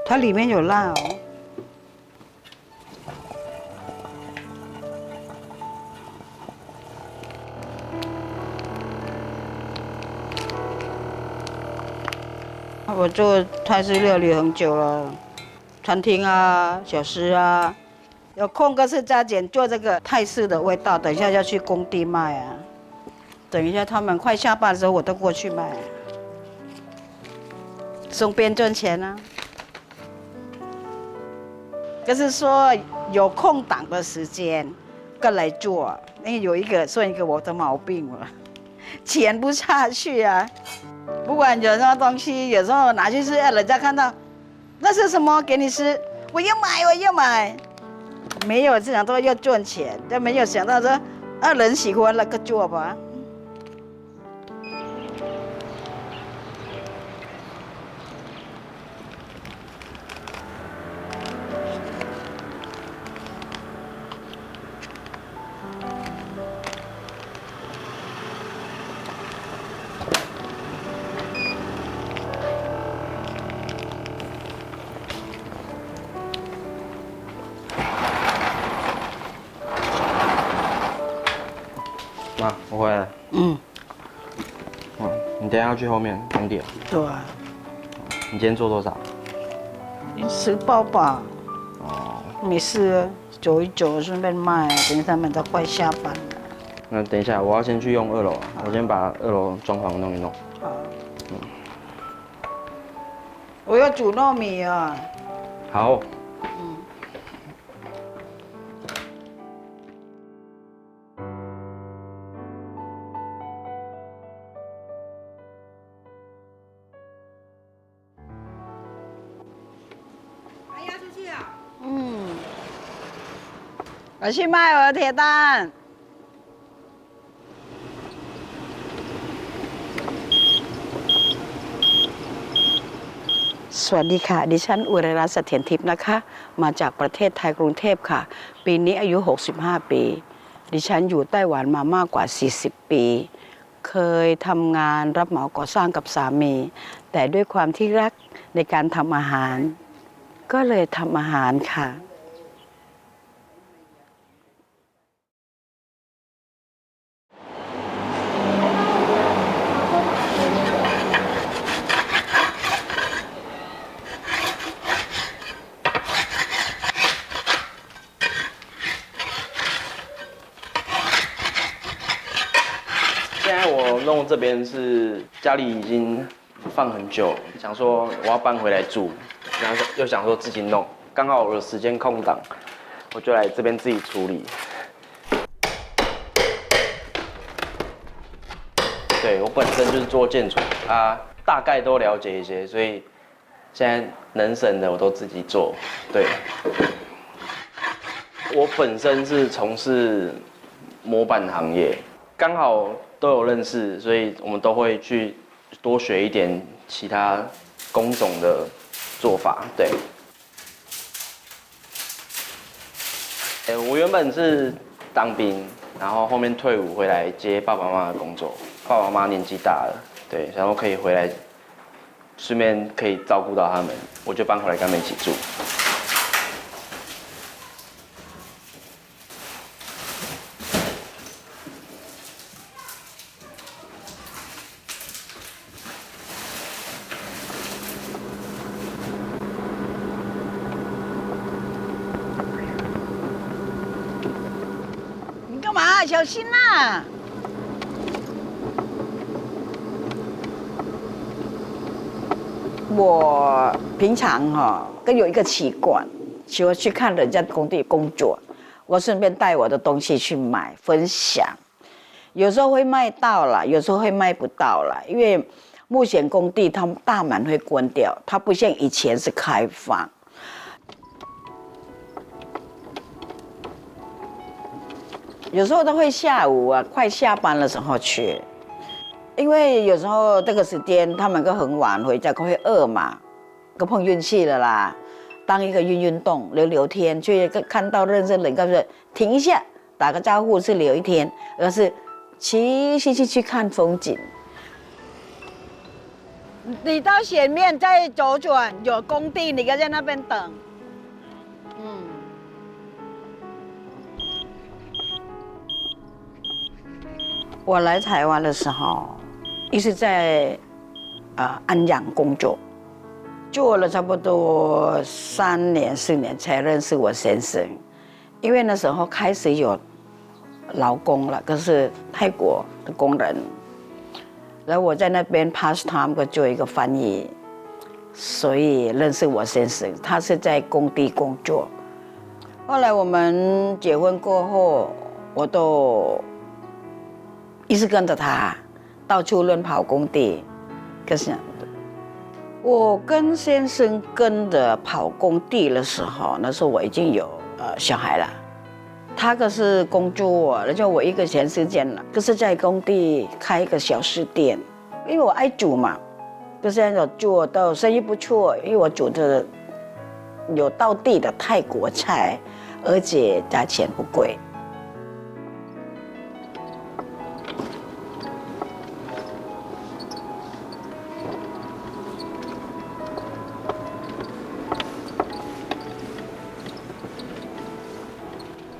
它里面有辣哦。我做泰式料理很久了，餐厅啊、小吃啊，有空个是加减做这个泰式的味道。等一下要去工地卖啊，等一下他们快下班的时候，我都过去卖，顺便赚钱啊。就是说有空档的时间，更来做。因为有一个算一个我的毛病了，钱不下去啊。不管有什么东西，有时候拿去吃，人家看到那是什么给你吃，我要买，我要买。没有想到要赚钱，但没有想到说人喜欢那个做吧。妈，我回来了。你等一下要去后面工地了。对啊，你今天做多少？吃饱吧。哦。没事，走一走，顺便卖，等一下他们都快下班了。那等一下，我要先去用2楼，我先把2楼装潢弄一弄。好。我要煮糯米啊。好。我去卖我的铁蛋。สวัสดีค่ะดิฉันอุไรรัตน์เสถียรทิพย์นะคะมาจากประเทศไทยกรุงเทพค่ะปีนี้อายุ65ปีดิฉันอยู่ไต้หวันมามากกว่า40ปีเคยทำงานรับเหมาก่อสร้างกับสามีแต่ด้วยความที่รักในการทำอาหารก็เลยทำอาหารค่ะ现在我弄这边是家里已经放很久，想说我要搬回来住，然后又想说自己弄，刚好我的时间空档，我就来这边自己处理。对，我本身就是做建筑啊，大概都了解一些，所以现在能省的我都自己做。对，我本身是从事模板行业，刚好都有认识，所以我们都会去多学一点其他工种的做法。对，我原本是当兵，然后后面退伍回来接爸爸妈妈的工作。爸爸妈妈年纪大了，对，然后可以回来，顺便可以照顾到他们，我就搬回来跟他们一起住。你干嘛？小心呐！我平常更有一个习惯，喜欢去看人家工地工作，我顺便带我的东西去买分享。有时候会卖到了，有时候会卖不到了，因为目前工地它大门会关掉，它不像以前是开放。有时候都会下午快下班的时候去。因为有时候这个时间他们都很晚回家，会饿嘛，都碰运气了啦。当一个运动聊天，去看到认识人，告诉停一下，打个招呼是聊一天，而是去看风景。你到前面再左转，有工地，你可以在那边等。我来台湾的时候，一直在安阳工作，做了差不多3年4年才认识我先生，因为那时候开始有劳工了，可是泰国的工人。然后我在那边 part time 做一个翻译，所以认识我先生。他是在工地工作。后来我们结婚过后，我都一直跟着他，到处乱跑工地。可是我跟先生跟着跑工地的时候，那时候我已经有小孩了。他可是工作，就我一个全时间了，可是在工地开一个小吃店，因为我爱煮嘛，可是我做到生意不错，因为我煮的有道地的泰国菜，而且价钱不贵。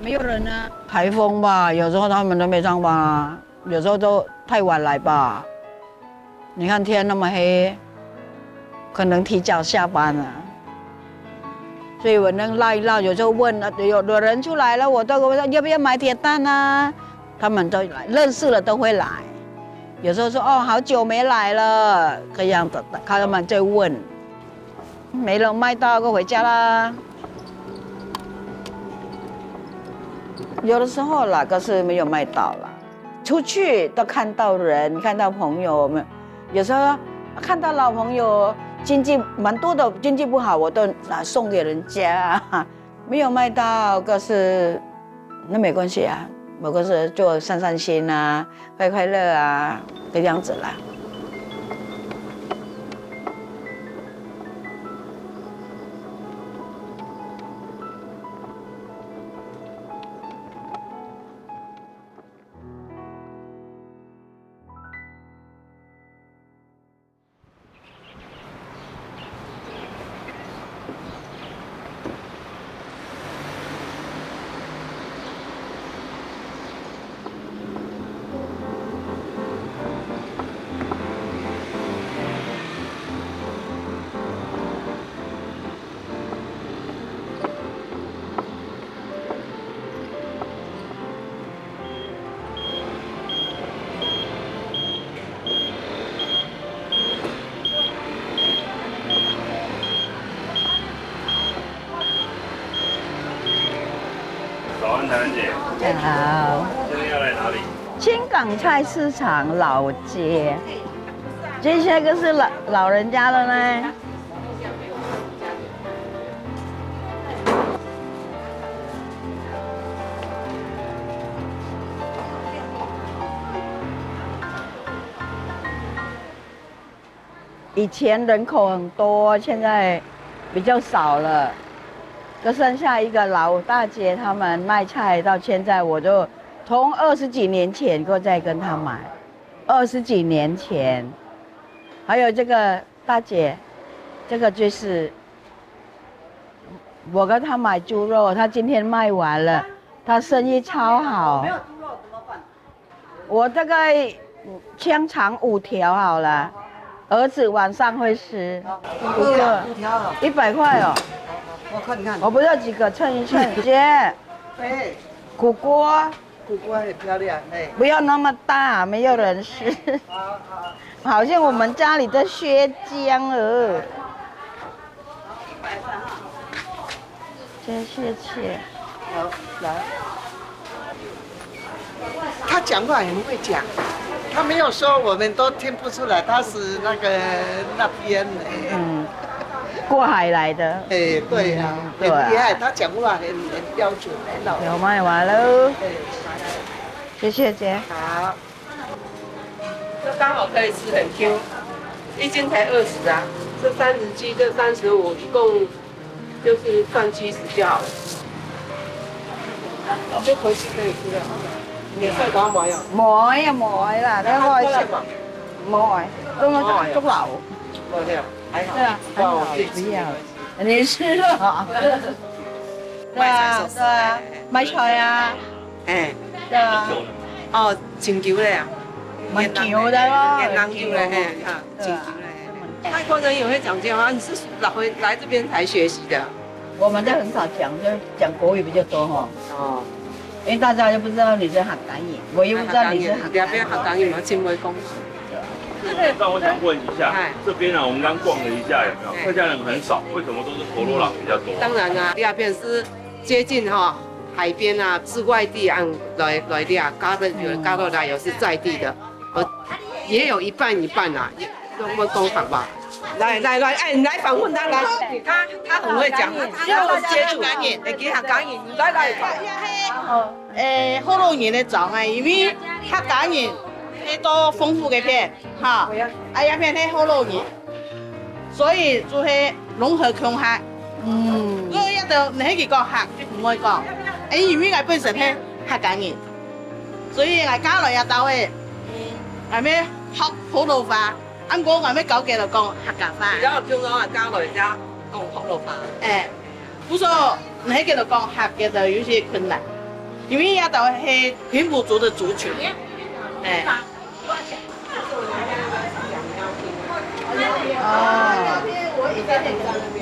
没有人啊，台风吧，有时候他们都没上班啊，有时候都太晚来吧。你看天那么黑，可能提早下班了。所以我能唠一唠，有时候问有人出来了，我都问要不要买铁蛋啊，他们都来，认识了都会来。有时候说哦，好久没来了，这样子，他们就问，没人卖到就回家啦。有的时候啦，可是没有卖到啦。出去都看到人，看到朋友们，有时候看到老朋友，经济蛮多的，经济不好，我都送给人家。没有卖到，可是那没关系啊，我可是做散心啊，快快乐啊，这样子啦。早安，台湾姐。大家好。今天要来哪里？青港菜市场老街，这些个是老人家的呢。以前人口很多，现在比较少了。就剩下一个老大姐，他们卖菜到现在，我就从20几年前就在跟他买，20几年前。还有这个大姐，这个就是我跟她买猪肉，她今天卖完了，她生意超好。没有猪肉怎么办？我大概香肠5条好了，儿子晚上会吃5个，5条100块哦。我看看，我不要几个，称一称。姐，哎，苦瓜很漂亮，哎，不要那么大，没有人吃。好像我们家里的血浆儿。谢。好，来。他讲话很会讲，他没有说我们都听不出来，他是那边的。过海来的。哎，对呀，很厉害，他讲话很标准，很老。有卖完喽。谢谢姐。好。这刚好可以吃，很 Q， 一斤才20啊，这37，这35，一共就是算70就好了。就回去可以吃了。你快搞買啊？買啦，你開始買，咁我捉流。不料还好。对啊，不然我自己不要。你吃了？对啊，对啊，买菜啊，哎，对啊，哦，青椒嘞啊，蛮牛的咯，越南椒嘞，嘿，啊，青椒嘞。泰国人也会讲这样啊？你是来这边才学习的？我们都很少讲，就讲国语比较多哈。哦，因为大家就不知道你是客家语，我又不知道你是客家两边客家语嘛，亲为公。那我想问一下，这边啊，我们刚逛了一下，有没有客家人很少？为什么都是陀螺佬比较多？当然啊，第二边是接近海边啊，是外地按来的啊，加到来有是在地的，也有一半一半啊，用我讲法吧。来，哎，你来访问他来，他很会讲，他跟我接触，会给客家人，来。好多人咧做啊，因为客家人迄多丰富嘅片，哈，啊一片迄好多人，所以就係融合共客。如果一到你迄個講客，唔會講，因為我本身係客家人，所以我家來也到嘅，係咩學普通話，我係咩搞嘅就講客家話。然後叫我交來家講普通話。不說你迄個就講客嘅就有些困難，因為也到係平埔族的族群。我以前很在那边，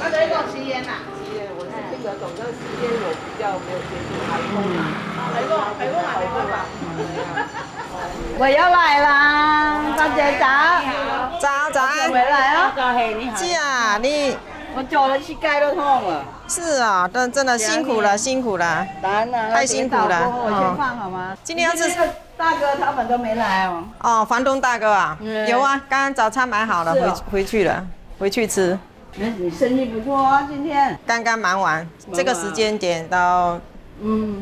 我在讲吸烟呐。吸烟我是听得懂，但是吸烟我比较没有接触。海风还没办法。我要来啦，大姐早，早安，回来啊！是啊，你我脚的膝盖都痛了。是啊，真的辛苦了，辛苦了。当然了，太辛苦了我先放好吗？今天要是大哥他们都没来哦。哦，房东大哥啊，有啊，刚刚早餐买好了，是哦回去了，回去吃。你生意不错啊，今天。刚刚忙完，这个时间点到，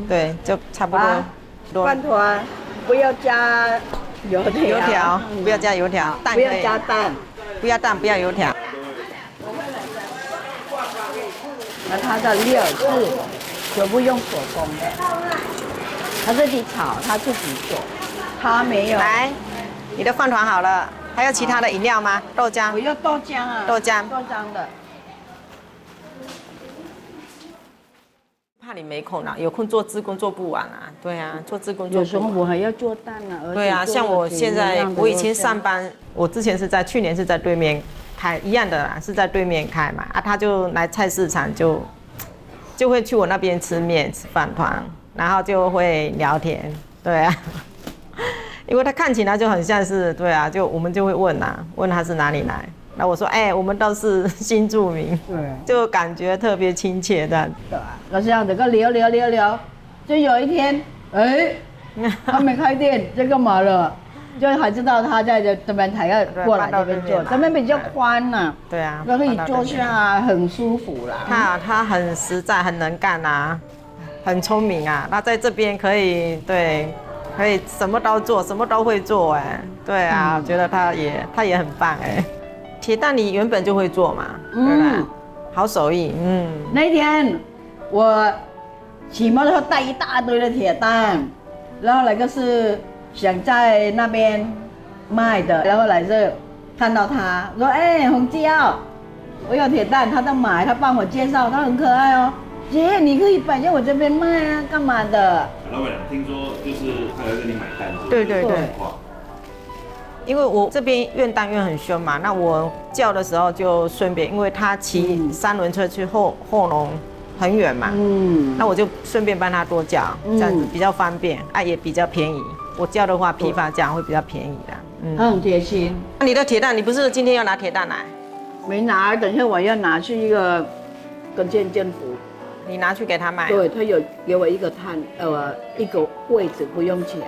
对，就差不多。饭团不要加油条，不要加油条，蛋不要可以，加蛋。不要蛋，不要油条。那它的料是全部用手工的，他自己炒，他自己做，他没有。来，你的饭团好了，还有其他的饮料吗？豆浆我。要豆浆啊。豆浆豆浆的。怕你没空啊，有空做志工做不完啊。对啊，做志工做有时不完。候我还要做蛋啊。而且对啊，做像我挺现在样的我以前肉酱上班，我之前去年是在对面开一样的啦，是在对面开嘛。啊，他就来菜市场就会去我那边吃面吃饭团，然后就会聊天。对啊，因为他看起来就很像是对啊，我们就会问啊，问他是哪里来。那我说，我们都是新住民，对。就感觉特别亲切的。对啊，老师让这个聊，就有一天，他没开店，在干嘛了？就还知道他在这边才要过来这边做，这边比较宽呐。对啊，可以坐下，很舒服啦。他很实在，很能干啊，很聪明啊。那在这边可以什么都做，什么都会做对啊，我觉得他也很棒铁蛋你原本就会做嘛，对吧？好手艺，那天我骑摩托车带一大堆的铁蛋，然后那个是想在那边卖的，然后来这看到他说：“红椒，我有铁蛋，他在买，他帮我介绍，他很可爱哦。姐，你可以摆在我这边卖啊，干嘛的？”老板娘听说就是他来跟你买蛋，对。因为我这边怨蛋怨很凶嘛，那我叫的时候就顺便，因为他骑3轮车去后龙很远嘛，那我就顺便帮他多叫，这样子比较方便，也比较便宜。我叫的话批发价会比较便宜的。他很贴心。那你的铁蛋，你不是今天要拿铁蛋来？没拿，等一下我要拿去一个跟县政府。你拿去给他卖？对，他有给我一个一个位置，不用钱。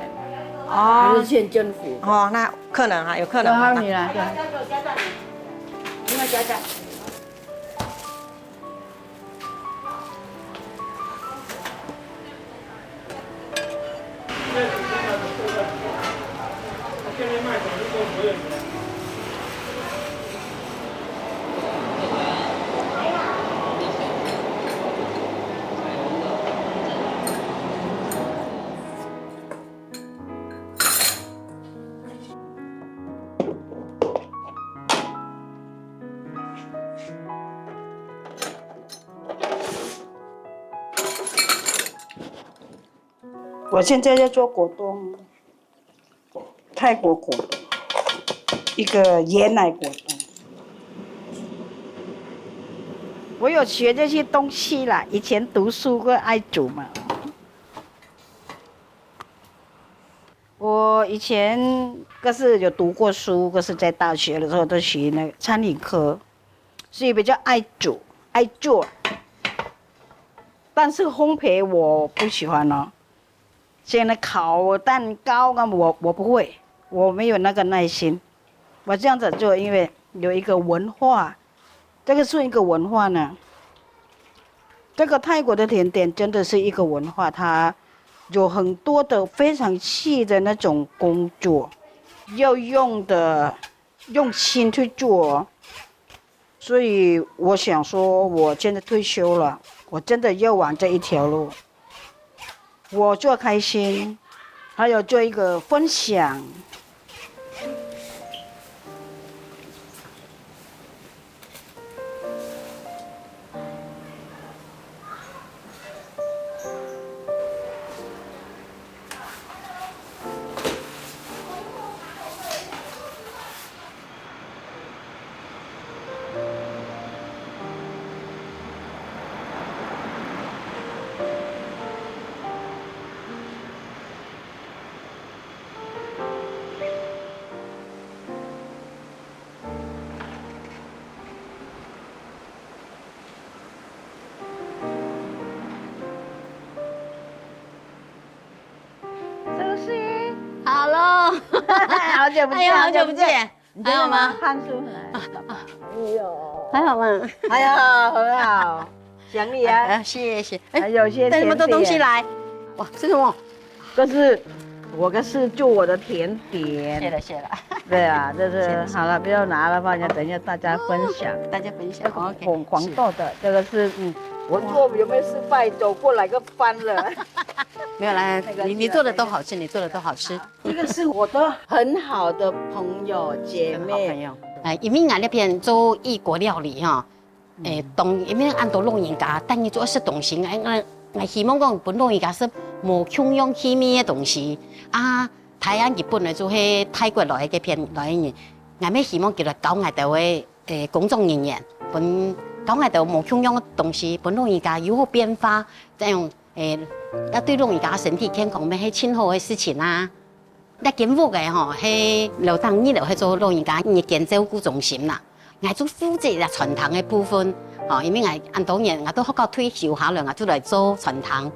还是县政府。那客人啊，有客人。好，你来。对。另外加。我现在在做果冻，泰国果冻，一个椰奶果冻。我有学这些东西啦，以前读书会爱煮嘛。我以前可是有读过书，可是在大学的时候都学那个餐饮科，所以比较爱煮、爱做。但是烘焙我不喜欢哦。现在烤蛋糕啊，我不会，我没有那个耐心。我这样子做，因为有一个文化，这个是一个文化呢。这个泰国的甜点真的是一个文化，它有很多的非常细的那种工作，要用心去做。所以我想说，我现在退休了，我真的要往这一条路。我做开心，还有做一个分享。Hello， 好久不见，好久不见，还好吗？看书哎呦，还好吗？还好，很好，想你啊。谢谢。还有一些带那么多东西来，哇，这是什么？这是做我的甜点。谢了。对啊，这是好了，不要拿了，放下，等一下大家分享。大家分享。黄豆的，这个是我做有没有失败？走过来个翻了。没有啦，你做的都好吃，你做的都好吃。这个是我的很好的朋友姐妹。好朋友。因为俺那边做异国料理哈，因为俺都老人家，但你做是东西，我希望讲本老人家是无强用气味的东西啊。台湾、日本的做迄泰国来嘅片来人，俺们希望叫做教我哋嘅工作人员，教我哋无强用的东西，本老人家有好变化，这样要对老人家身体健康，咩係親好嘅事情啊。那建屋嘅吼，係流當醫療係做老人家日間照顧中心啦。我做負責傳統嘅部分，因為俺當年我都學到退休下了，我就來做傳統。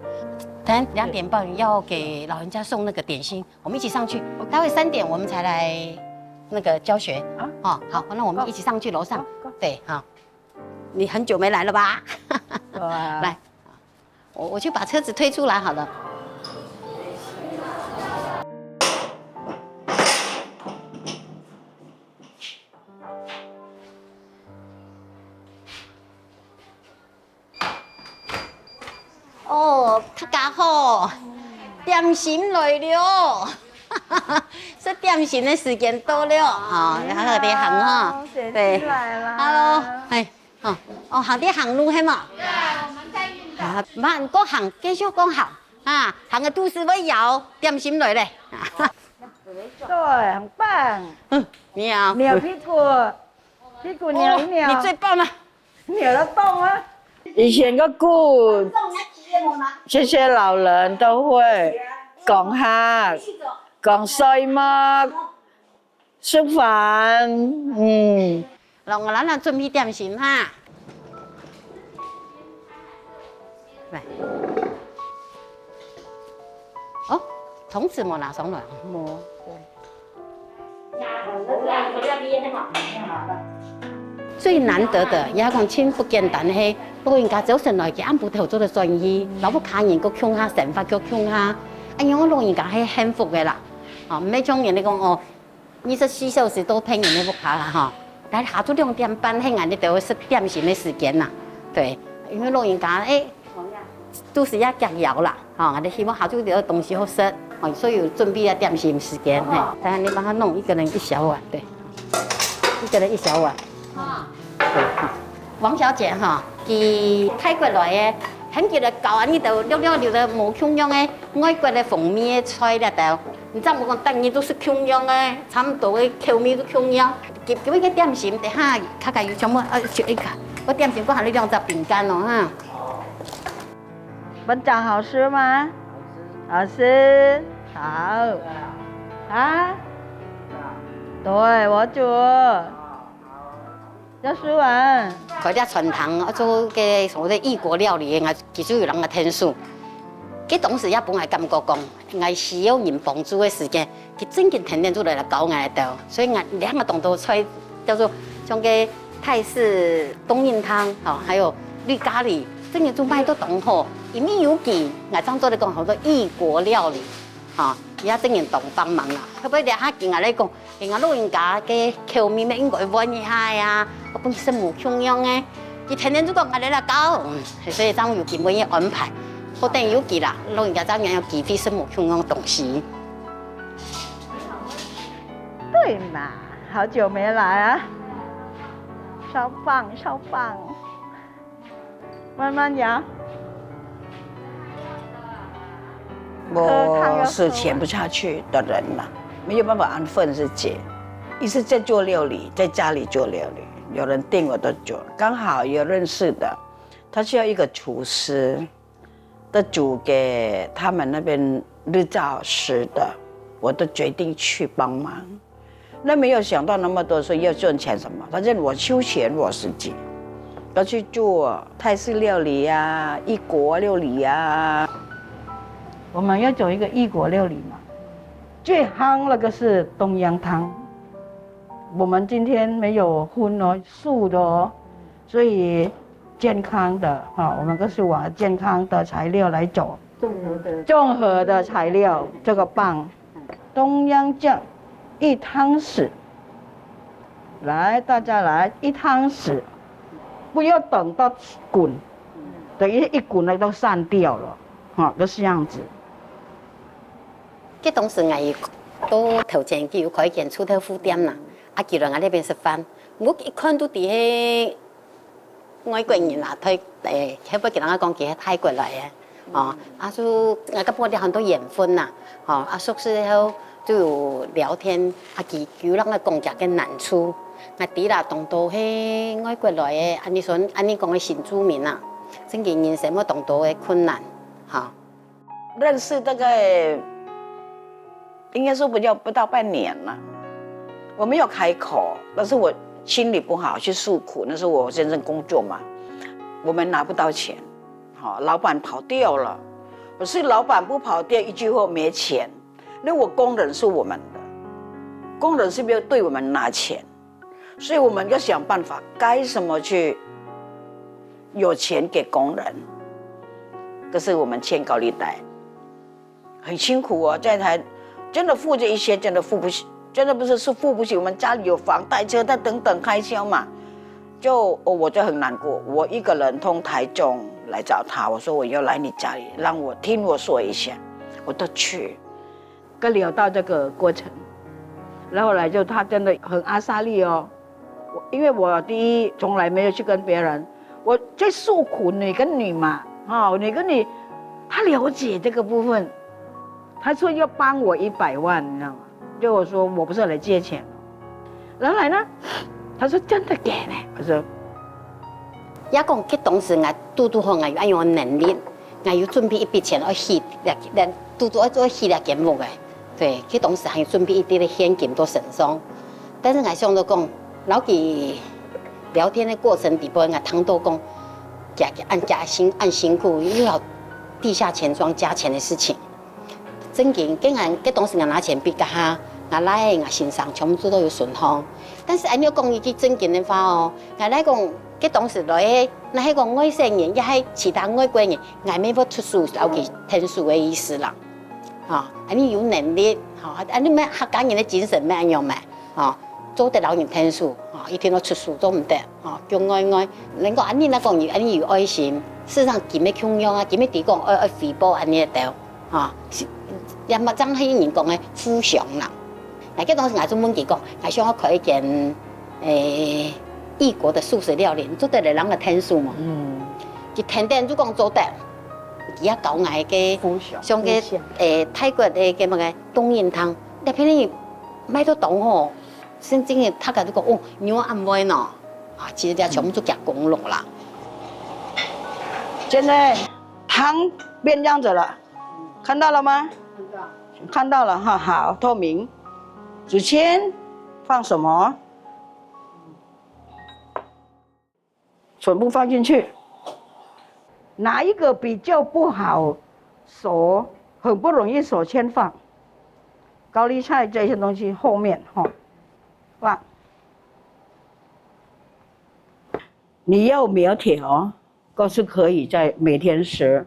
等2點半要給老人家送那個點心，我們一起上去。待會3點我們才來那個教學。好，那我們一起上去樓上。對，好。你很久沒來了吧？來。我去把車子推出來好了。哦，大家好，點心來了，是點心的時間到了，然後特別行哈，對 ，Hello， 行啲行路係嘛？慢個行，繼續講行啊，行個肚子會搖，點心來咧。對，很棒。扭屁股扭一扭。你最棒了，扭得動啊！以前個故，這些老人都會講客、講衰乜、食飯，讓我哋準備點心哈。來，筒子冇拿上來，冇。最難得的，也講真不簡單係，老人家早晨來嘅，俺部頭做的生意，老婆客人個窮下，成發個窮下，哎呀，我老人家係幸福嘅啦，唔係像人哋講24小時都聽人哋屋企啦哈，但係下晝2點半，係俺哋都是點心嘅時間啦，對，因為老人家都是要夾油啦，我哋希望下晝有東西好食，所以準備要點心時間，但係你幫他弄一個人1小碗，對，一個人1小碗。對，王小姐哈，佢泰國來很叫来搞安尼就了了就无腔样的外国的凤面的菜了都。唔知我讲等于都是腔样的，差不多的口味都腔样。今日个点心等下较加油全部食一下。我点心我还有2只饼干哦哈。班长好吃吗？好吃，好。啊？对，我煮。要吃完。佢啲传统做嘅所谓异国料理，我其实有人嘅天数。佢当时也本来感觉讲，我需要人帮助嘅时间，佢真嘅天天做嚟教我哋度，所以我2个动作出来叫做像个泰式冬阴汤，还有绿咖喱，真嘅做卖都同好。因为有记，我当做嚟讲好多异国料理，也真嘅同帮忙啦。后尾下见我咧讲，我老人家嘅口味咩应该换一下呀，我本身冇腔样嘅，佢天天都讲我哋嚟教，所以当有基本嘅安排。好等有记啦，老人家当然要记费什么腔样东西。对嘛，好久没来啊，超棒超棒，慢慢摇。我是闲不下去的人呐，没有办法安分日节，一直在做料理，在家里做料理，有人订我都做，刚好有认识的，他需要一个厨师，都煮给他们那边日照时的，我都决定去帮忙。那没有想到那么多，说要赚钱什么，反正我休闲我自己，要去做泰式料理呀、异国料理呀。我们要走一个异国料理嘛，最夯那个是冬阴汤。我们今天没有荤哦，素的哦，所以健康的哈，我们都是往健康的材料来走。综合的材料，这个棒，冬阴酱1汤匙，来大家来1汤匙，不要等到滚，等一滚了都散掉了，就是这样子。佢当时我都头前佢有开间出头副店啦，叫人喺那边食饭。我一看到啲喺外国人啦，佢佢不叫人讲佢係泰國來嘅，阿叔我跟我哋很多緣分啦，阿叔之後就有聊天，佢叫人嘅講價嘅難處，我啲啦當到喺外國來嘅，安尼講嘅新住民啦，真嘅人生乜當到嘅困難，认识大概应该说不到半年了，我没有开口，但是我心里不好去诉苦。那时候我先生工作嘛，我们拿不到钱，老板跑掉了，可是老板不跑掉，一句话没钱，那我工人是我们的，工人是不是要对我们拿钱？所以我们要想办法，该什么去有钱给工人。可是我们欠高利贷，很辛苦哦，在台真的付这一些，真的付不起，真的不是付不起。我们家里有房贷、车贷等等开销嘛，我就很难过。我一个人从台中来找他，我说我要来你家里，让我听我说一下，我都去，跟聊到这个过程，然后来就他真的很阿萨利哦，因为我第一从来没有去跟别人，我在诉苦女跟女嘛，女跟女，他了解这个部分。他说要帮我100万，你知道吗？就我说我不是来借钱，然后来呢，他说真的给呢。我说，也讲佢当时我嘟好，我有能力，我有准备一笔钱去起，嘟要做起来节目嘅，对，佢当时还有准备一啲嘅现金到身上，但是我想到讲，老几聊天的过程底部，我谈到讲，按辛苦又要地下钱庄加钱的事情。真嘅，佢當時我拿錢俾佢下，我來我身上全部都有損耗。但是你要講一句真嘅的話哦，我來講，佢當時來那係個外省人，也係其他外國人，我沒法出書有佢天數嘅意思啦。你有能力，你咩客家人嘅精神咩樣咩？做得了人天數，一天都出書都唔得，叫愛，能夠你那講你有愛心，事實上幾咩強樣啊，幾咩地講愛回報安尼得。也咪真係人講嘅富常人。嗱，佢當時我中文佢講，我想要開一間異國的素食料理，做得嚟人嘅天數嘛。就天天就讲做得，而家搞挨嘅，上嘅泰國嘅乜嘅冬陰湯，你偏你買到凍吼，先正嘅他家都講哦，牛按威呢，啊，其實啲全部都加工了啦。现在汤变样子了，看到了吗？看到了哈，好，透明。之前放什么？全部放进去。哪一个比较不好熟，很不容易熟，先放。高丽菜这些东西后面哈，放。你要苗条，都是可以在每天吃，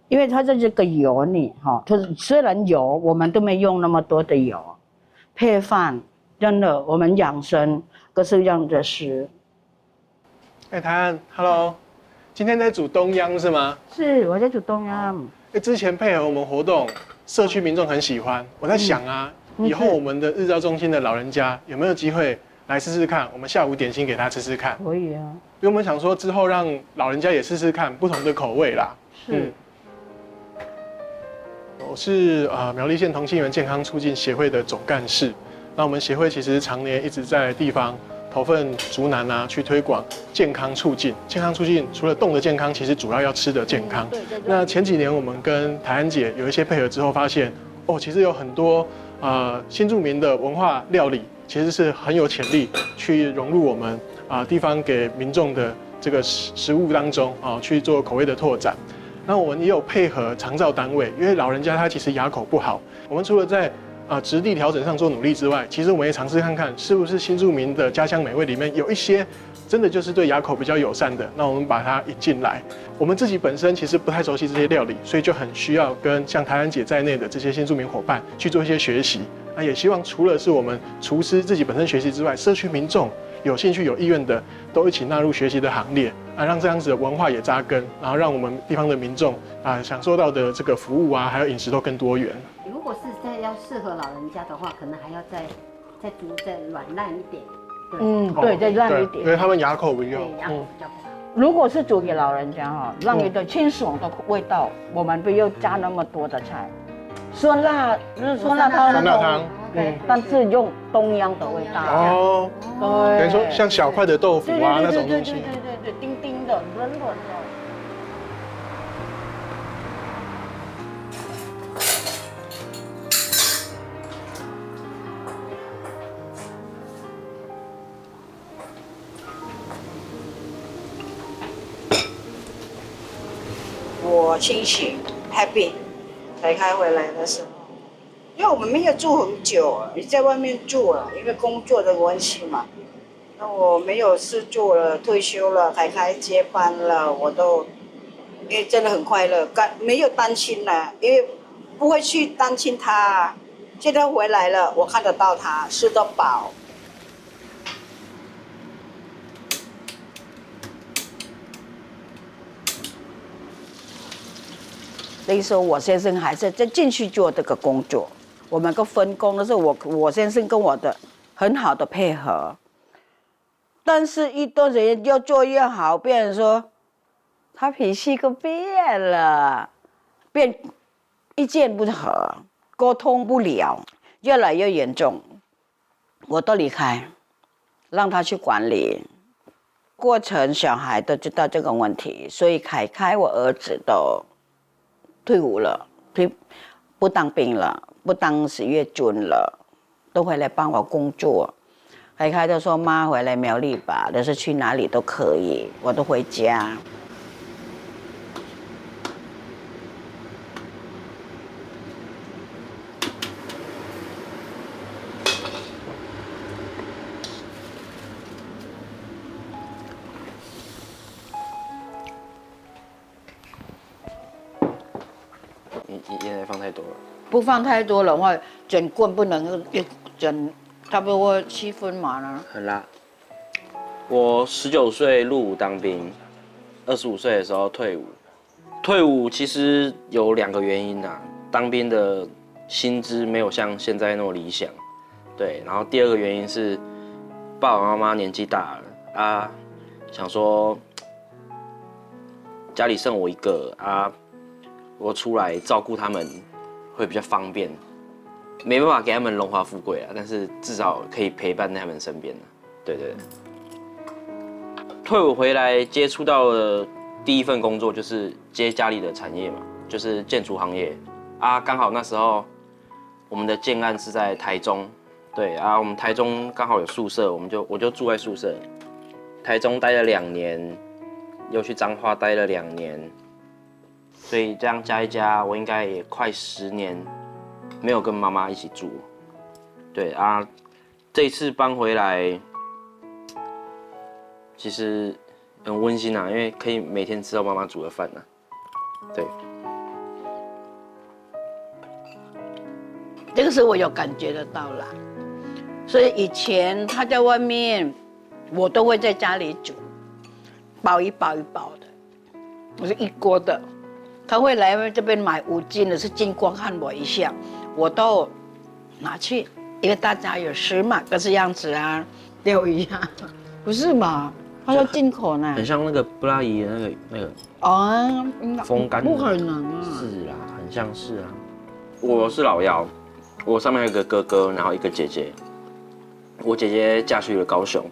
因为它的这个油你哈，它虽然油，我们都没用那么多的油，配饭真的我们养生可是这样子吃。台安 ，Hello， 今天在煮冬阴是吗？是，我在煮冬阴。之前配合我们活动，社区民众很喜欢。我在想啊，以后我们的日照中心的老人家有没有机会来试试看？我们下午点心给他吃吃看。可以啊。因为我们想说之后让老人家也试试看不同的口味啦。是。我是苗栗县同心圆健康促进协会的总干事。那我们协会其实常年一直在地方投份竹南啊，去推广健康促进。健康促进除了动的健康，其实主要要吃的健康。那前几年我们跟台安姐有一些配合之后，发现哦，其实有很多新住民的文化料理，其实是很有潜力去融入我们地方给民众的这个食物当中去做口味的拓展。那我们也有配合长照单位，因为老人家他其实牙口不好，我们除了在质地调整上做努力之外，其实我们也尝试看看是不是新住民的家乡美味里面有一些真的就是对牙口比较友善的，那我们把它引进来。我们自己本身其实不太熟悉这些料理，所以就很需要跟像台安姐在内的这些新住民伙伴去做一些学习。那也希望除了是我们厨师自己本身学习之外，社区民众有兴趣有意愿的都一起纳入学习的行列让这样子的文化也扎根，然后让我们地方的民众享受到的这个服务还有饮食都更多元。如果是在要适合老人家的话，可能还要再煮再软烂一点。对，再烂一点，因为他们牙口比较，牙口比较不好。如果是煮给老人家让你的清爽的味道，我们不要加那么多的菜，酸辣汤，对，但是用东阳的味道。哦，对，等于说像小块的豆腐那种东西。对，丁丁的，软软的。我清醒 happy， 才开回来的时候，因为我们没有住很久，在外面住了，因为工作的关系嘛。那我没有事做了，退休了，凯凯接班了，我都，因为真的很快乐，没有担心了，因为不会去担心他。现在回来了，我看得到他，吃得饱。那时候我先生还是在进去做这个工作，我们个分工的时候，我先生跟我的很好的配合，但是一段时间越做越好，变成说他脾气都变了，变意见不合，沟通不了，越来越严重，我都离开，让他去管理。过程小孩都知道这个问题，所以凯凯我儿子都退伍了，不当兵了，不当10月军了，都回来帮我工作。凯凯都说妈回来苗栗吧，但是去哪里都可以，我都回家。盐放太多了，不放太多的话，整棍不能整，差不多7分嘛呢。很辣。我19岁入伍当兵，25岁的时候退伍。退伍其实有2个原因啊，当兵的薪资没有像现在那么理想，对。然后第2个原因是爸爸妈妈年纪大了想说家里剩我一个啊，我出来照顾他们会比较方便，没办法给他们荣华富贵啊，但是至少可以陪伴在他们身边。对对。退伍回来接触到的第一份工作就是接家里的产业嘛，就是建筑行业啊，刚好那时候我们的建案是在台中，对啊，我们台中刚好有宿舍，我就住在宿舍，台中待了2年，又去彰化待了2年，所以这样加一加，我应该也快10年没有跟妈妈一起住。对啊，这一次搬回来，其实很温馨啊，因为可以每天吃到妈妈煮的饭啊。对，这个是我有感觉得到啦。所以以前他在外面，我都会在家里煮，包一包的，我是一锅的。他会来这边买5斤的，是经过看我一下，我都拿去，因为大家有吃嘛，各式样子啊，都一样，不是嘛？他说进口呢，很像那个布拉伊的那个哦，风干，不可能啊，是啦，很像是啊。我是老幺，我上面有一个哥哥，然后一个姐姐。我姐姐嫁去了高雄，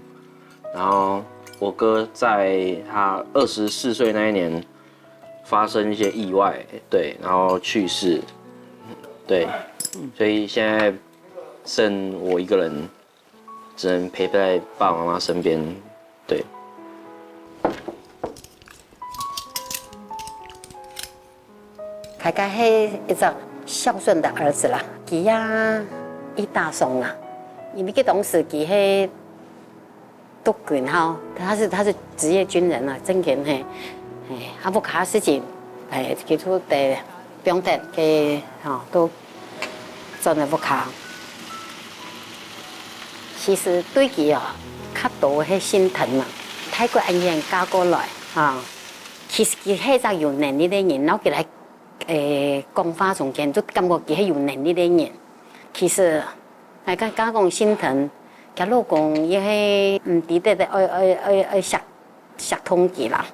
然后我哥在他24岁那一年发生一些意外，对，然后去世，对，所以现在剩我一个人，只能陪在爸爸妈妈身边，对。凯凯是一个孝顺的儿子啦，伊呀一大松啦，因为个同时伊迄督军哈，他是职业军人啊，真紧嘿，啊不卡事情，基础的表达嘅哈都真的不卡。其实对伊哦，较多迄心疼嘛，泰国安人嫁过来啊，其實佢係一個有能力的人，然後佢嚟講話中間都感覺佢係有能力的人。其實大家講心疼，佢老公也係唔抵得的愛想通佢啦。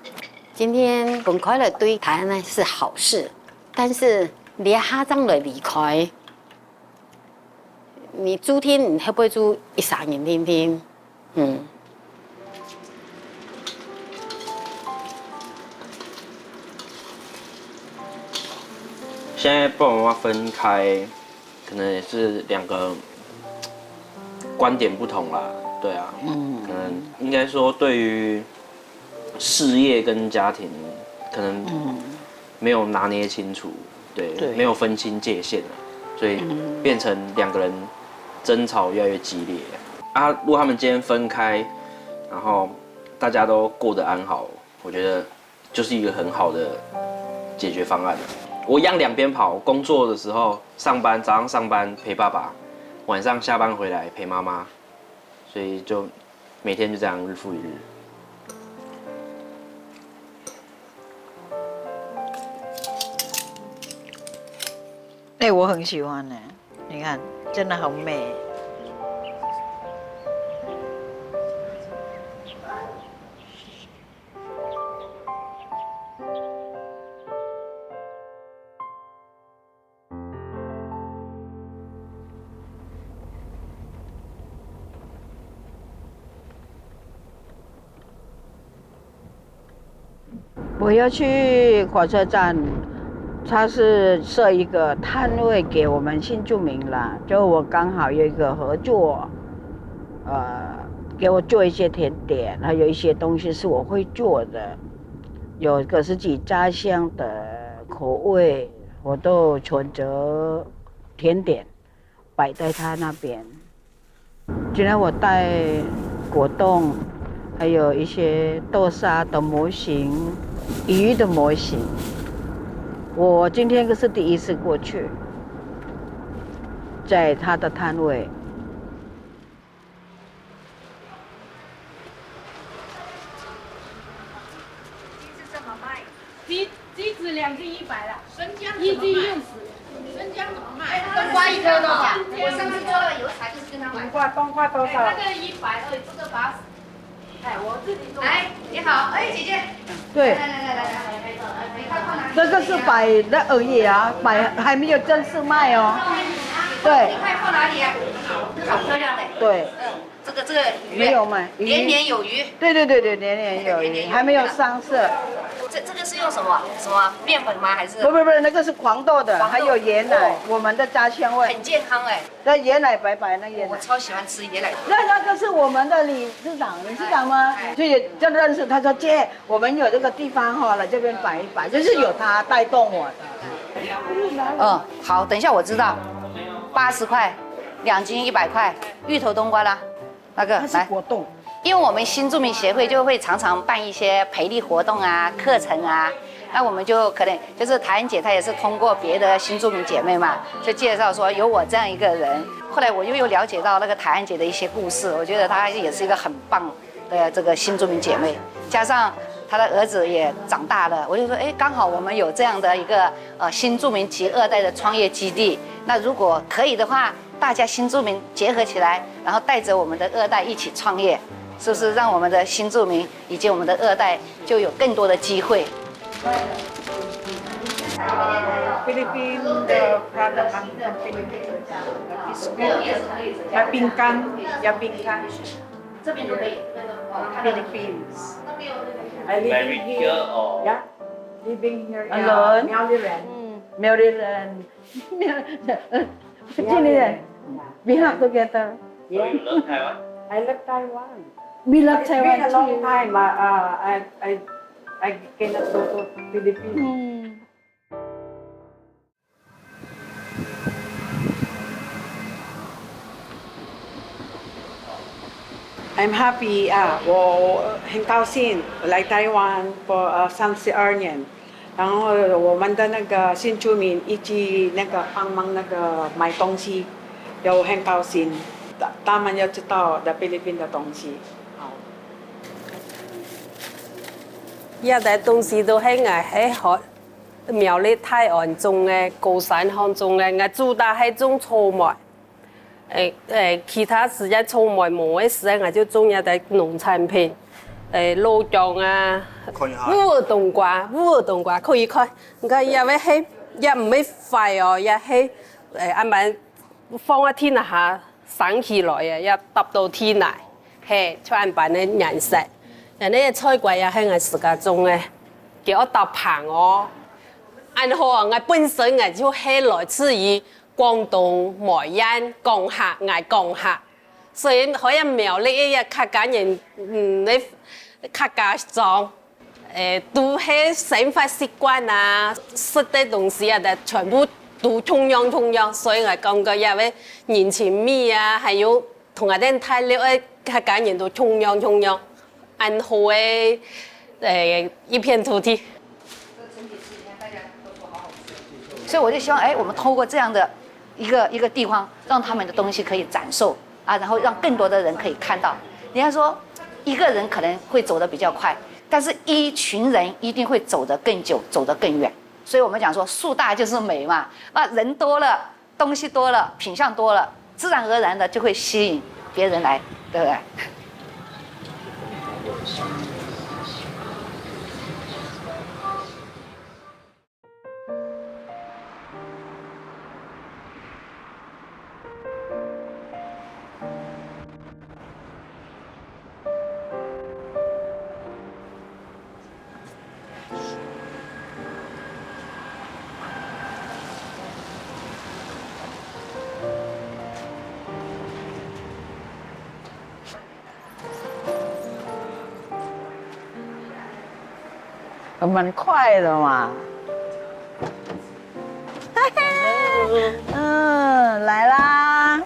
今天分開了對台灣呢是好事，但是你下張來離開，你住天你會不會住1-3年天天？现在爸爸妈妈分开，可能也是2个观点不同啦，对啊，可能应该说对于事业跟家庭，可能没有拿捏清楚，对，没有分清界限了，所以变成2个人争吵越来越激烈啊。如果他们今天分开，然后大家都过得安好，我觉得就是一个很好的解决方案了。我一样2边跑，工作的时候上班，早上上班陪爸爸，晚上下班回来陪妈妈，所以就每天就这样日复一日。我很喜欢呢，你看，真的好美。我要去火车站，他是设一个摊位给我们新住民啦。就我刚好有一个合作，给我做一些甜点，还有一些东西是我会做的，有个自己家乡的口味，我都存着甜点摆在他那边。今天我带果冻，还有一些豆沙的模型。鱼的模型，我今天是第1次过去，在他的摊位。鸡子怎么卖？鸡子2斤100了，生姜1斤60。生姜怎么卖？冬瓜1颗多少？我上次做那个油茶就是跟他买。冬瓜多少？那个120，这个80。我自己做。来，你好，哎，姐姐。对，来，你看放哪里？这个是摆的而已啊，摆还没有正式卖哦。对。你看放哪里啊？好漂亮的。对。这个鱼没有卖，年年有余。对，年年有余，还没有上色。这个是用什么面粉吗？还是？不，那个是黄豆的，还有椰奶，我们的家乡味。很健康哎。那椰奶白那椰奶。我超喜欢吃椰奶。那个是我们的理事长吗？所以就认识，他说姐，我们有这个地方哈，来这边摆一摆，就是有他带动我的。好，等一下我知道，80块，2斤100块，芋头冬瓜啦，那个它是活动。因为我们新住民协会就会常常办一些培力活动啊、课程啊，那我们就可能就是台安姐她也是通过别的新住民姐妹嘛，就介绍说有我这样一个人。后来我又了解到那个台安姐的一些故事，我觉得她也是一个很棒的这个新住民姐妹，加上她的儿子也长大了，我就说，哎，刚好我们有这样的一个新住民及2代的创业基地，那如果可以的话，大家新住民结合起来，然后带着我们的2代一起创业。是不是让我们的新住民以及我们的2代就有更多的机会？Philippines the product from Philippines. Yapingkan. 这边都可以。Philippines. I live here or Yeah, living here alone. Maryland. Maryland. We have together. you love Taiwan? I love Taiwan. We love Taiwan. It's been a long time. I cannot go to Philippines. I'm happy 我很高兴来台湾 for 32年，然后我们的那个新住民一起那个帮忙那个买东西，有很高兴，他们要知道的菲律宾的东西。一啲東西都係喺海苗栗泰安種嘅高山鄉種嘅，我主打係種草莓。其他時間草莓冇嘅時間，我就種一啲農產品，老醬啊，烏耳冬瓜可以看。你看因為係也唔係快哦，也係啱啱放一天下生起來啊，一揼到天嚟，係穿版嘅顏色。人哋嘅菜櫃也係我自家種嘅，叫我搭棚哦。然後我本身我就係來自於廣東梅縣江夏，所以可以苗栗嘅客家人，你客家莊，都係生活習慣啊，食嘅東西啊，全部都同樣，所以我感覺因為年前米啊，還有同我哋泰料嘅客家人都同樣。安好的一片土地，所以我就希望，我们透过这样的一个地方，让他们的东西可以展售啊，然后让更多的人可以看到。人家说，一个人可能会走得比较快，但是一群人一定会走得更久，走得更远。所以我们讲说，树大就是美嘛，那人多了，东西多了，品相多了，自然而然的就会吸引别人来，对不对？蛮快的嘛。来啦，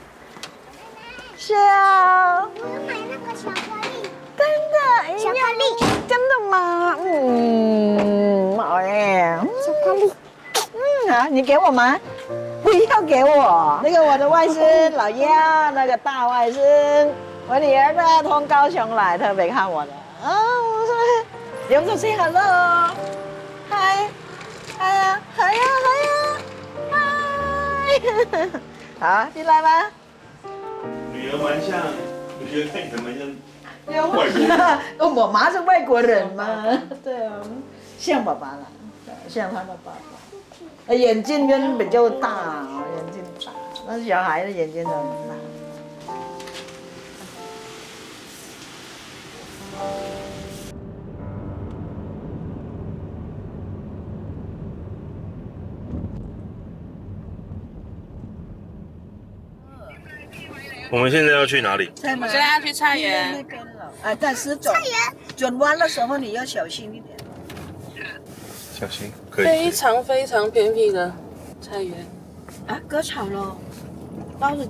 笑。我要买那个巧克力。真的？巧克力？真的吗？好耶。巧克力。好，你给我吗？不要给我。那个我的外甥老幺，那个大外甥，我女儿呢从高雄来，特别看我的。我说。用手 say hello， 嗨，嗨，好，进来吧。女儿蛮像，我觉得看起来蛮像外国人。我妈是外国人嘛，对啊，像爸爸了，像他的爸爸。眼睛跟比较大，眼睛大，那小孩的眼睛都很大。我们现在要去哪里？我们现在要去菜园。但是走转弯的时候你要小心一点。小心，可以。非常非常偏僻的菜园。割草了，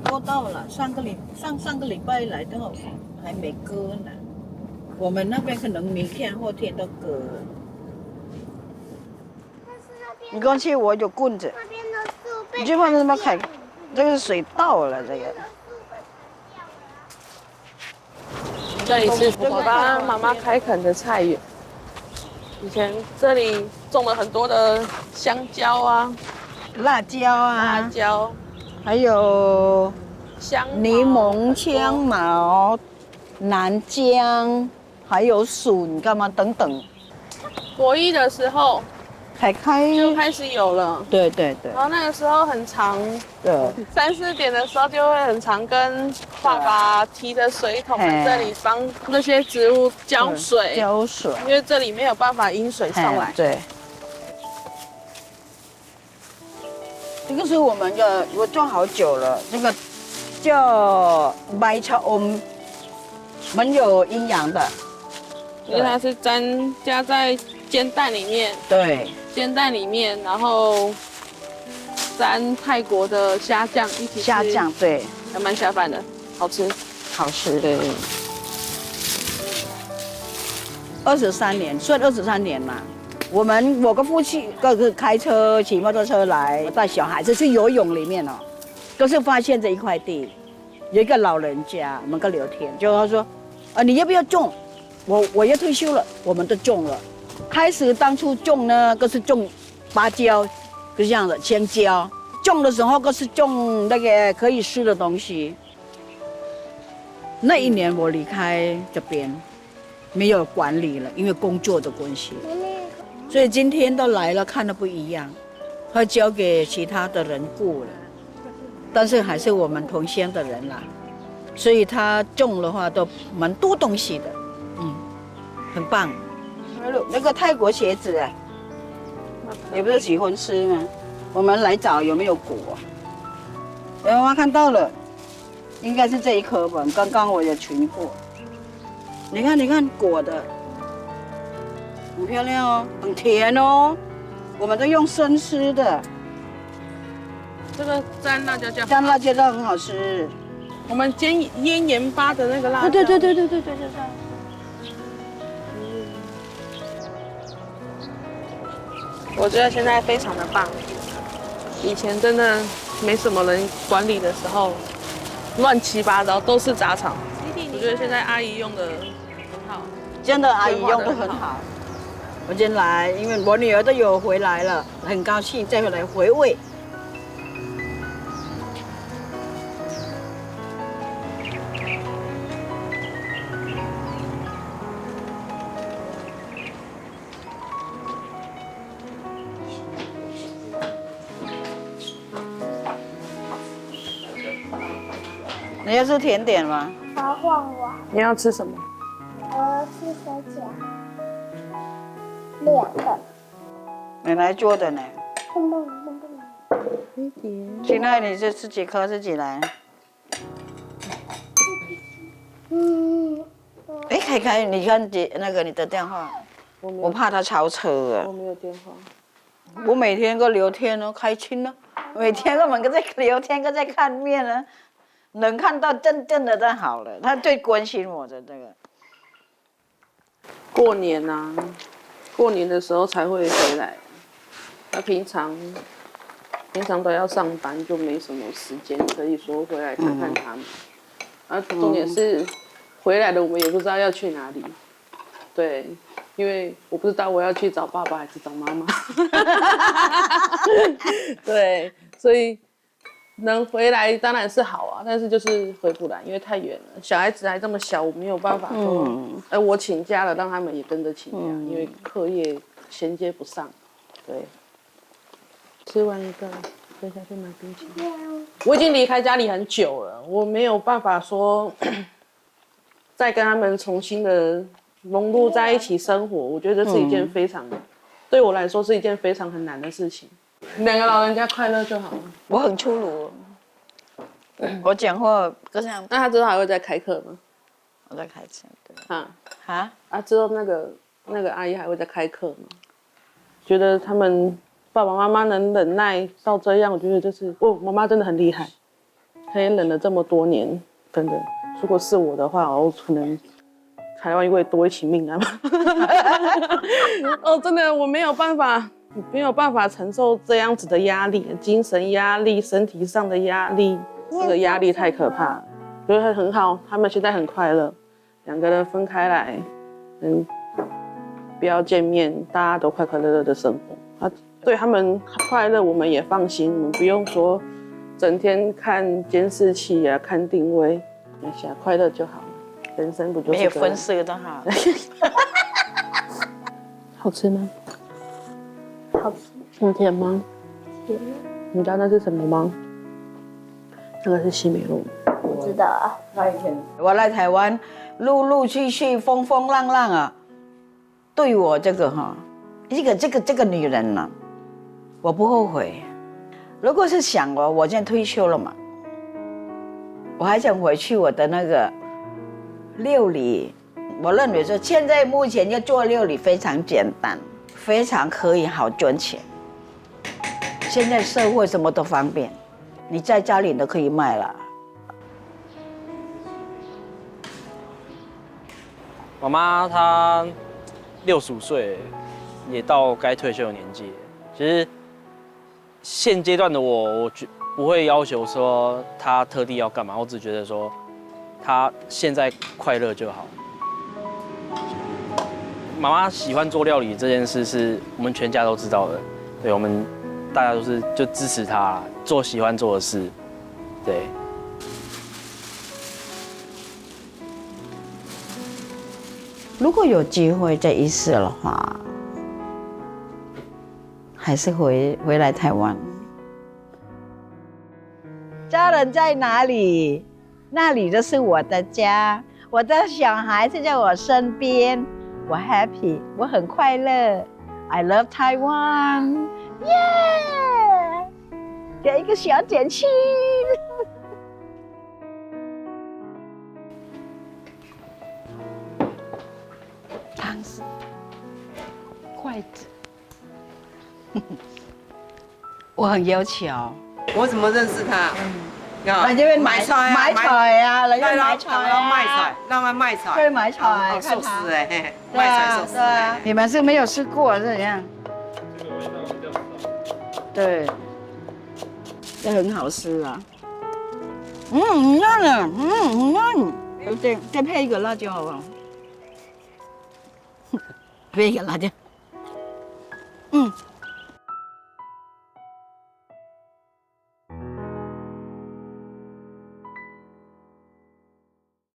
都到了，上个礼拜来的还没割呢。我们那边可能明天后天都割了。你过去我有棍子，你去放什么开？这个水倒了，这个。这里是我爸爸妈妈开垦的菜园。以前这里种了很多的香蕉啊、辣椒，还有柠檬、香茅、南姜，还有笋干嘛等等。国一的时候就开始有了。对对对。然后那个时候很长，对3、4点的时候就会很常跟爸爸提着水桶在这里帮那些植物浇水，因为这里没有办法引水上来。对。这个是我们的，我种好久了，这个叫白茶翁，蛮有营养的。因为它是加在煎蛋里面。对。煎蛋里面，然后沾泰国的虾酱一起吃。虾酱对，还蛮下饭的，好吃。好吃。对。23年，算23年嘛。我跟父亲各个开车、骑摩托车来带小孩子去游泳里面哦，都是发现这一块地，有一个老人家，我们跟聊天，就他说，你要不要种？我要退休了，我们都种了。开始当初种呢，都是种芭蕉，就这样的香蕉。种的时候都是种那个可以吃的东西。那一年我离开这边，没有管理了，因为工作的关系。所以今天都来了，看的不一样，会交给其他的人顾了，但是还是我们同乡的人啦，所以他种的话都蛮多东西的，很棒。那个泰国茄子哎，你不是喜欢吃吗？我们来找有没有果。妈妈看到了，应该是这一颗吧，刚刚我也寻过。你看果的。很漂亮哦，很甜哦，我们都用生吃的。这个沾辣椒酱，沾辣椒酱很好吃。我们腌盐巴的那个辣椒。对。我觉得现在非常的棒，以前真的没什么人管理的时候，乱七八糟都是杂草。我觉得现在阿姨用的很好，真的阿姨用的很好。我今天来，因为我女儿都有回来了，很高兴再回来回味。你要吃甜点吗？我要换我。你要吃什么？我要吃水饺，2个。你来做的呢？一点。现在你是吃几颗自己来？哎，凯凯，你看那个你的电话，我怕他超车啊。我没有电话。我每天都聊天哦，开心哦，每天我们都在聊天，都在看面呢。能看到真正的就好了，他最关心我的这个。过年啊，过年的时候才会回来。他平常都要上班，就没什么时间可以说回来看看他们。重点是回来了，我们也不知道要去哪里。对，因为我不知道我要去找爸爸还是找妈妈。对，所以能回来当然是好啊，但是就是回不来，因为太远了。小孩子还这么小，我没有办法说，我请假了，让他们也跟着请假，因为课业衔接不上。对，吃完一个，等下去买冰淇淋。我已经离开家里很久了，我没有办法说再跟他们重新的融入在一起生活。我觉得这是一件非常，对我来说是一件非常很难的事情。两个老人家快乐就好了。我很粗鲁，我讲话跟上。那他之后还会再开课吗？我在开车，对。之后那个阿姨还会再开课吗？觉得他们爸爸妈妈能忍耐到这样，我觉得就是妈妈真的很厉害，她也忍了这么多年，真的。如果是我的话，我可能台湾会多一起命啊！真的我没有办法承受这样子的压力，精神压力、身体上的压力，这个压力太可怕了。觉得很好，他们现在很快乐，两个人分开来，不要见面，大家都快快乐乐的生活。对他们快乐，我们也放心，我们不用说整天看监视器啊，看定位，快乐就好了。人生不就是没有分色的好。好吃吗？好吃。很甜吗？甜。你知道那是什么吗？那个是西梅露。不知道啊。我来台湾，陆陆续续、风风浪浪啊，对我这个这个女人呢，我不后悔。如果是想我现在退休了嘛，我还想回去我的那个料理。我认为说，现在目前要做料理非常简单，非常可以好赚钱。现在社会什么都方便，你在家里都可以卖了。妈妈她65岁，也到该退休的年纪。其实现阶段的我不会要求说她特地要干嘛，我只觉得说她现在快乐就好。妈妈喜欢做料理这件事是我们全家都知道的，对，我们大家都是就支持她做喜欢做的事，对。如果有机会这一世的话，还是回来台湾。家人在哪里，那里就是我的家。我的小孩是在我身边，我 happy， 我很快乐。I love Taiwan， 耶！给一个小点心。汤匙、筷子，我很要求。我怎么认识他？来这边买菜啊，来这边买菜啊，卖菜，让他卖菜，对，买菜，寿司哎，卖菜寿司哎，你们是没有吃过是怎样？对，这很好吃啊。很嫩的，很嫩。再配一个辣椒好不好？配一个辣椒。